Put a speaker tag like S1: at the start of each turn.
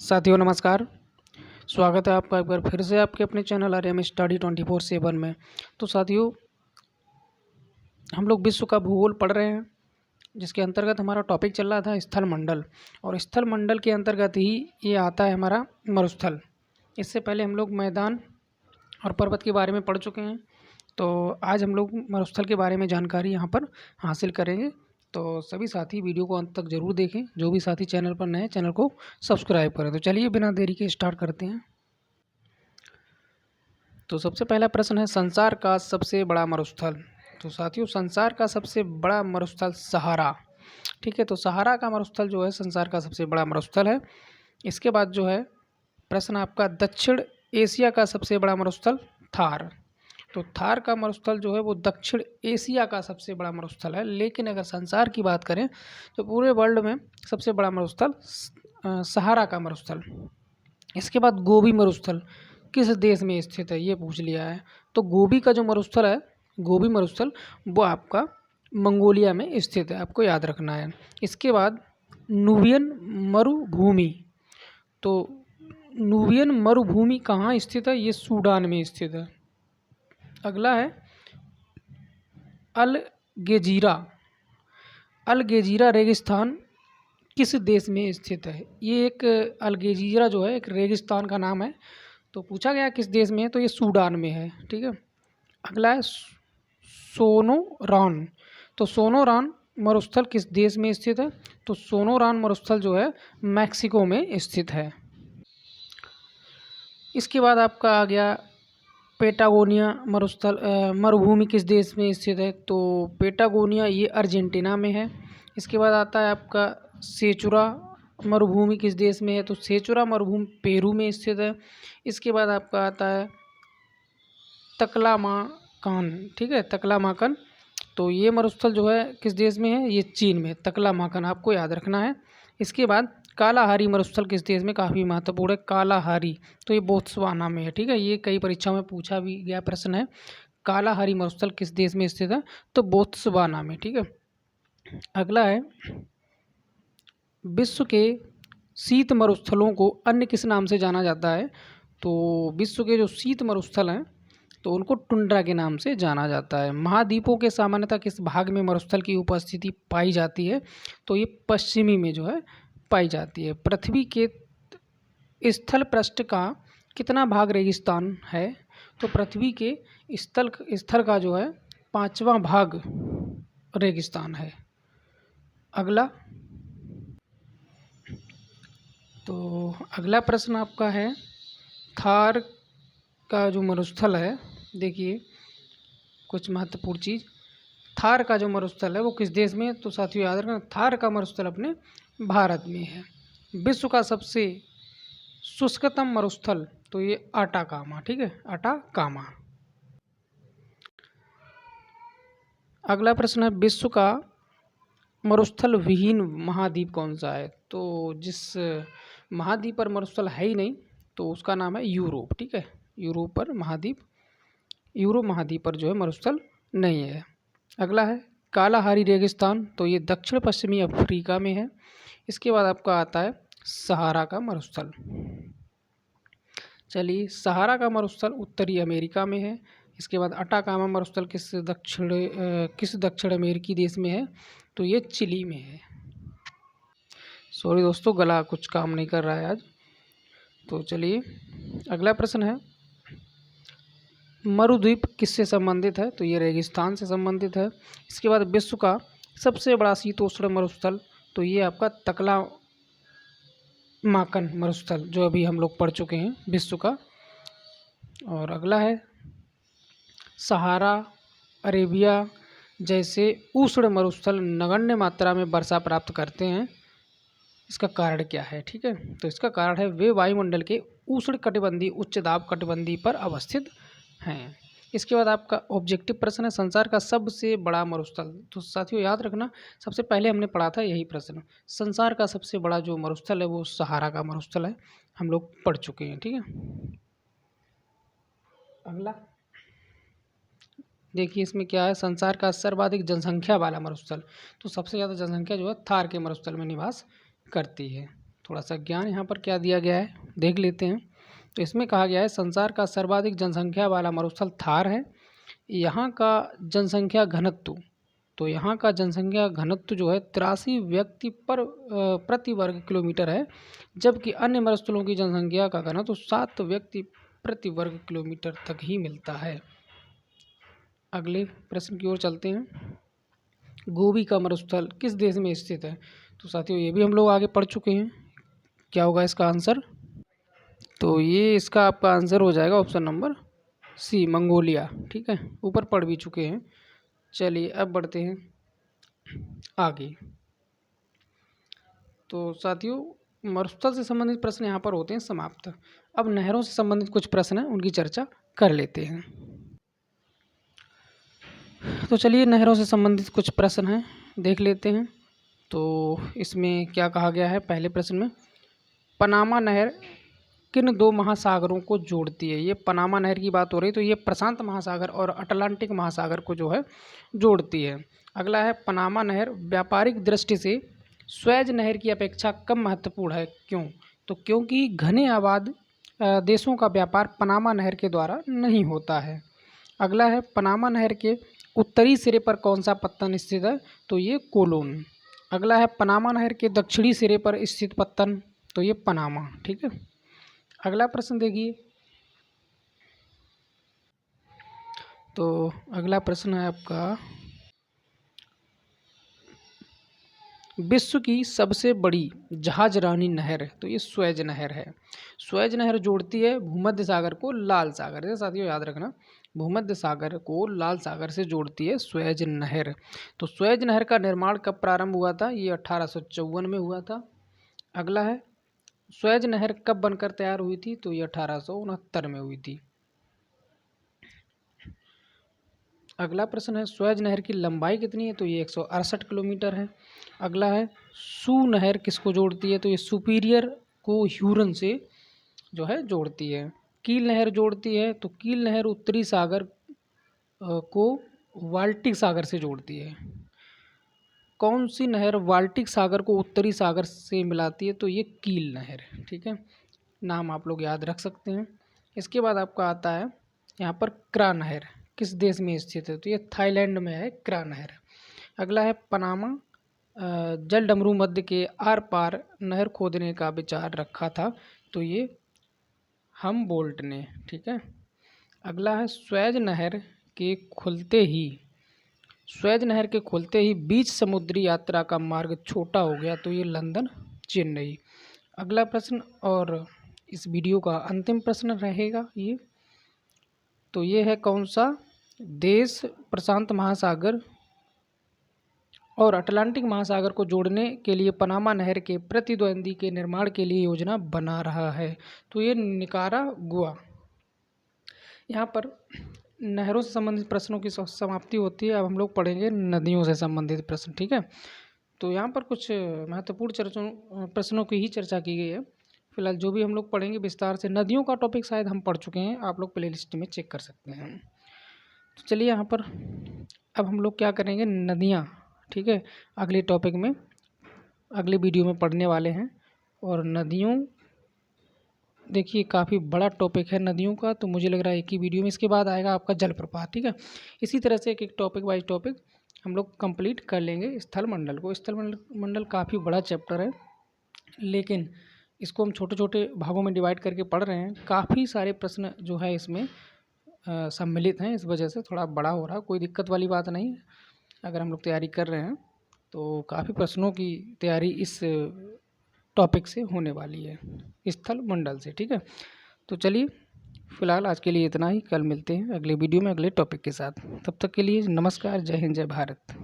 S1: साथियों नमस्कार। स्वागत है आपका एक बार फिर से आपके अपने चैनल आर्यम स्टडी 24/7 में। तो साथियों, हम लोग विश्व का भूगोल पढ़ रहे हैं, जिसके अंतर्गत हमारा टॉपिक चल रहा था स्थल मंडल। और स्थल मंडल के अंतर्गत ही ये आता है हमारा मरुस्थल। इससे पहले हम लोग मैदान और पर्वत के बारे में पढ़ चुके हैं। तो आज हम लोग मरुस्थल के बारे में जानकारी यहाँ पर हासिल करेंगे। तो सभी साथी वीडियो को अंत तक ज़रूर देखें। जो भी साथी चैनल पर नए हैं, चैनल को सब्सक्राइब करें। तो चलिए बिना देरी के स्टार्ट करते हैं। तो सबसे पहला प्रश्न है, संसार का सबसे बड़ा मरुस्थल। तो साथियों, संसार का सबसे बड़ा मरुस्थल सहारा। ठीक है, तो सहारा का मरुस्थल जो है संसार का सबसे बड़ा मरुस्थल है। इसके बाद जो है प्रश्न आपका, दक्षिण एशिया का सबसे बड़ा मरुस्थल थार। तो थार का मरुस्थल जो है वो दक्षिण एशिया का सबसे बड़ा मरुस्थल है। लेकिन अगर संसार की बात करें तो पूरे वर्ल्ड में सबसे बड़ा मरुस्थल सहारा का मरुस्थल। इसके बाद गोबी मरुस्थल किस देश में स्थित है, ये पूछ लिया है। तो गोबी का जो मरुस्थल है, गोबी मरुस्थल, वो आपका मंगोलिया में स्थित है, आपको याद रखना है। इसके बाद नूबियन मरुभूमि। तो नूबियन मरुभूमि कहाँ स्थित है, ये सूडान में स्थित है। अगला है अल गेजीरा। अल गेजीरा रेगिस्तान किस देश में स्थित है। ये एक अल गेजीरा जो है एक रेगिस्तान का नाम है। तो पूछा गया किस देश में है, तो ये सूडान में है। ठीक है। अगला है सोनोरान। तो सोनोरान मरुस्थल किस देश में स्थित है। तो सोनोरान मरुस्थल जो है मैक्सिको में स्थित है। इसके बाद आपका आ गया पेटागोनिया मरुस्थल, मरुभूमि किस देश में स्थित है। तो पेटागोनिया ये अर्जेंटीना में है। इसके बाद आता है आपका सेचुरा मरुभूमि किस देश में है। तो सेचुरा मरुभूमि पेरू में स्थित है। इसके बाद आपका आता है तकलामाकान। ठीक है, तकलामाकन। तो ये मरुस्थल जो है किस देश में है, ये चीन में, तकलामाकन आपको याद रखना है। इसके बाद कालाहारी मरुस्थल किस देश में, काफ़ी महत्वपूर्ण है कालाहारी। तो ये बोत्सवाना में है। ठीक है, ये कई परीक्षाओं में पूछा भी गया प्रश्न है, कालाहारी मरुस्थल किस देश में स्थित है। तो बोत्सवाना में। ठीक है। अगला है, विश्व के शीत मरुस्थलों को अन्य किस नाम से जाना जाता है। तो विश्व के जो शीत मरुस्थल हैं तो उनको टुंड्रा के नाम से जाना जाता है। महाद्वीपों के सामान्यतः किस भाग में मरुस्थल की उपस्थिति पाई जाती है। तो ये पश्चिमी में जो है पाई जाती है। पृथ्वी के स्थल पृष्ठ का कितना भाग रेगिस्तान है। तो पृथ्वी के स्थल का जो है 5वां भाग रेगिस्तान है। अगला, तो अगला प्रश्न आपका है, थार का जो मरुस्थल है, देखिए कुछ महत्वपूर्ण चीज़, थार का जो मरुस्थल है वो किस देश में है। तो साथियों याद रखना, थार का मरुस्थल अपने भारत में है। विश्व का सबसे शुष्कतम मरुस्थल, तो ये अटाकामा। ठीक है, अटाकामा। अगला प्रश्न है, विश्व का मरुस्थल विहीन महाद्वीप कौन सा है। तो जिस महाद्वीप पर मरुस्थल है ही नहीं तो उसका नाम है यूरोप। ठीक है, यूरोप पर महाद्वीप, यूरोप महाद्वीप पर जो है मरुस्थल नहीं है। अगला है कालाहारी रेगिस्तान। तो ये दक्षिण पश्चिमी अफ्रीका में है। इसके बाद आपका आता है सहारा का मरुस्थल। चलिए, सहारा का मरुस्थल उत्तरी अमेरिका में है। इसके बाद अटाकामा मरुस्थल किस दक्षिण अमेरिकी देश में है। तो ये चिली में है। सॉरी दोस्तों, गला कुछ काम नहीं कर रहा है आज। तो चलिए, अगला प्रश्न है, मरुद्वीप किससे संबंधित है। तो ये रेगिस्तान से संबंधित है। इसके बाद विश्व का सबसे बड़ा शीतोष्ण मरुस्थल, तो ये आपका तकलामाकन मरुस्थल, जो अभी हम लोग पढ़ चुके हैं विश्व का। और अगला है, सहारा अरेबिया जैसे उष्ण मरुस्थल नगण्य मात्रा में वर्षा प्राप्त करते हैं, इसका कारण क्या है। ठीक है, तो इसका कारण है वे वायुमंडल के उष्ण कटिबंधीय उच्च दाब कटिबंधी पर अवस्थित हैं। इसके बाद आपका ऑब्जेक्टिव प्रश्न है, संसार का सबसे बड़ा मरुस्थल। तो साथियों याद रखना, सबसे पहले हमने पढ़ा था यही प्रश्न, संसार का सबसे बड़ा जो मरुस्थल है वो सहारा का मरुस्थल है, हम लोग पढ़ चुके हैं। ठीक है। अगला देखिए, इसमें क्या है, संसार का सर्वाधिक जनसंख्या वाला मरुस्थल। तो सबसे ज़्यादा जनसंख्या जो है थार के मरुस्थल में निवास करती है। थोड़ा सा ज्ञान यहाँ पर क्या दिया गया है देख लेते हैं। तो इसमें कहा गया है संसार का सर्वाधिक जनसंख्या वाला मरुस्थल थार है। यहाँ का जनसंख्या घनत्व, तो यहाँ का जनसंख्या घनत्व जो है 83 व्यक्ति पर प्रति वर्ग किलोमीटर है, जबकि अन्य मरुस्थलों की जनसंख्या का घनत्व 7 व्यक्ति प्रति वर्ग किलोमीटर तक ही मिलता है। अगले प्रश्न की ओर चलते हैं। गोबी का मरुस्थल किस देश में स्थित है? तो साथियों ये भी हम लोग आगे पढ़ चुके हैं। क्या होगा इसका आंसर? तो ये इसका आपका आंसर हो जाएगा ऑप्शन नंबर सी, मंगोलिया। ठीक है, ऊपर पढ़ भी चुके हैं। चलिए अब बढ़ते हैं आगे। तो साथियों मरुस्थल से संबंधित प्रश्न यहाँ पर होते हैं समाप्त। अब नहरों से संबंधित कुछ प्रश्न हैं, उनकी चर्चा कर लेते हैं। तो चलिए नहरों से संबंधित कुछ प्रश्न हैं, देख लेते हैं। तो इसमें क्या कहा गया है पहले प्रश्न में, पनामा नहर किन दो महासागरों को जोड़ती है? ये पनामा नहर की बात हो रही, तो ये प्रशांत महासागर और अटलांटिक महासागर को जो है जोड़ती है। अगला है पनामा नहर व्यापारिक दृष्टि से स्वेज नहर की अपेक्षा कम महत्वपूर्ण है, क्यों? तो क्योंकि घने आबाद देशों का व्यापार पनामा नहर के द्वारा नहीं होता है। अगला है पनामा नहर के उत्तरी सिरे पर कौन सा पत्तन स्थित है? तो ये कोलोन। अगला है पनामा नहर के दक्षिणी सिरे पर स्थित पत्तन, तो ये पनामा। ठीक है, अगला प्रश्न देखिए। तो अगला प्रश्न है आपका, विश्व की सबसे बड़ी जहाजरानी नहर, तो ये स्वेज नहर है। स्वेज नहर जोड़ती है भूमध्य सागर को लाल सागर से। साथियों याद रखना, भूमध्य सागर को लाल सागर से जोड़ती है स्वेज नहर। तो स्वेज नहर का निर्माण कब प्रारंभ हुआ था? ये 1854 में हुआ था। अगला है स्वेज नहर कब बनकर तैयार हुई थी? तो ये 1869 में हुई थी। अगला प्रश्न है स्वेज नहर की लंबाई कितनी है? तो ये 168 किलोमीटर है। अगला है सू नहर किसको जोड़ती है? तो ये सुपीरियर को ह्यूरन से जो है जोड़ती है। कील नहर जोड़ती है, तो कील नहर उत्तरी सागर को बाल्टिक सागर से जोड़ती है। कौन सी नहर बाल्टिक सागर को उत्तरी सागर से मिलाती है? तो ये कील नहर। ठीक है, नाम आप लोग याद रख सकते हैं। इसके बाद आपका आता है यहाँ पर क्रा नहर किस देश में स्थित है? तो ये थाईलैंड में है क्रा नहर। अगला है पनामा जल डमरू मध्य के आर पार नहर खोदने का विचार रखा था, तो ये हमबोल्ट ने। ठीक है, अगला है स्वेज नहर के खुलते ही बीच समुद्री यात्रा का मार्ग छोटा हो गया, तो ये लंदन चेन्नई। अगला प्रश्न और इस वीडियो का अंतिम प्रश्न रहेगा ये, तो ये है कौन सा देश प्रशांत महासागर और अटलांटिक महासागर को जोड़ने के लिए पनामा नहर के प्रतिद्वंदी के निर्माण के लिए योजना बना रहा है? तो ये निकारागुआ। यहाँ पर नहरों से संबंधित प्रश्नों की समाप्ति होती है। अब हम लोग पढ़ेंगे नदियों से संबंधित प्रश्न। ठीक है, तो यहाँ पर कुछ महत्वपूर्ण प्रश्नों की ही चर्चा की गई है। फिलहाल जो भी हम लोग पढ़ेंगे विस्तार से, नदियों का टॉपिक शायद हम पढ़ चुके हैं, आप लोग प्लेलिस्ट में चेक कर सकते हैं। तो चलिए यहाँ पर अब हम लोग क्या करेंगे, नदियाँ। ठीक है, अगले टॉपिक में अगले वीडियो में पढ़ने वाले हैं। और नदियों देखिए काफ़ी बड़ा टॉपिक है नदियों का, तो मुझे लग रहा है एक ही वीडियो में। इसके बाद आएगा आपका जलप्रपात। ठीक है, इसी तरह से एक एक टॉपिक वाइज टॉपिक हम लोग कंप्लीट कर लेंगे। स्थल मंडल को, स्थल मंडल काफ़ी बड़ा चैप्टर है, लेकिन इसको हम छोटे छोटे भागों में डिवाइड करके पढ़ रहे हैं। काफ़ी सारे प्रश्न जो है इसमें सम्मिलित हैं, इस वजह से थोड़ा बड़ा हो रहा है। कोई दिक्कत वाली बात नहीं, अगर हम लोग तैयारी कर रहे हैं तो काफ़ी प्रश्नों की तैयारी इस टॉपिक से होने वाली है, स्थल मंडल से। ठीक है, तो चलिए फिलहाल आज के लिए इतना ही। कल मिलते हैं अगले वीडियो में अगले टॉपिक के साथ। तब तक के लिए नमस्कार, जय हिंद, जय भारत।